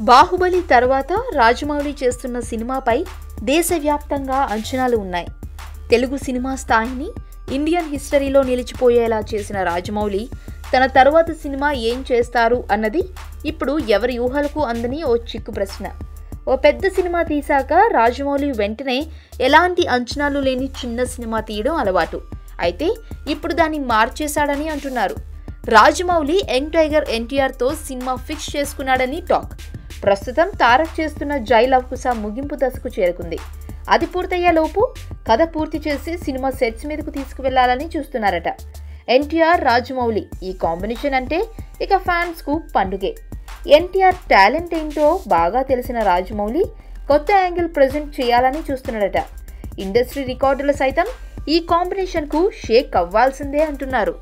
బాహుబలి తర్వాత రాజమౌళి చేస్తున్న సినిమాపై దేశవ్యాప్తంగా అంచనాలు ఉన్నాయి. తెలుగు సినిమా స్థాయిని ఇండియన్ హిస్టరీలో నిలిచిపోయేలా చేసిన రాజమౌళి తన తరువాత సినిమా ఏం చేస్తారు అన్నది ఇప్పుడు ఎవరి ఊహలకు అందని ఓ చిక్కు ప్రశ్న. ఓ పెద్ద సినిమా తీశాక రాజమౌళి వెంటనే ఎలాంటి అంచనాలు లేని చిన్న సినిమా తీయడం అలవాటు. అయితే ఇప్పుడు దాన్ని మార్చేశాడని అంటున్నారు. రాజమౌళి యంగ్ టైగర్ ఎన్టీఆర్తో సినిమా ఫిక్స్ చేసుకున్నాడని టాక్. ప్రస్తుతం తారక్ చేస్తున్న జై లవకుశ ముగింపు దశకు చేరుకుంది. అది పూర్తయ్యేలోపు కథ పూర్తి చేసి సినిమా సెట్స్ మీదకు తీసుకువెళ్లాలని చూస్తున్నారట. ఎన్టీఆర్ రాజమౌళి ఈ కాంబినేషన్ అంటే ఇక ఫ్యాన్స్కు పండుగే. ఎన్టీఆర్ టాలెంట్ ఏంటో బాగా తెలిసిన రాజమౌళి కొత్త యాంగిల్ ప్రెజెంట్ చేయాలని చూస్తున్నాడట. ఇండస్ట్రీ రికార్డులు సైతం ఈ కాంబినేషన్కు షేక్ అవ్వాల్సిందే అంటున్నారు.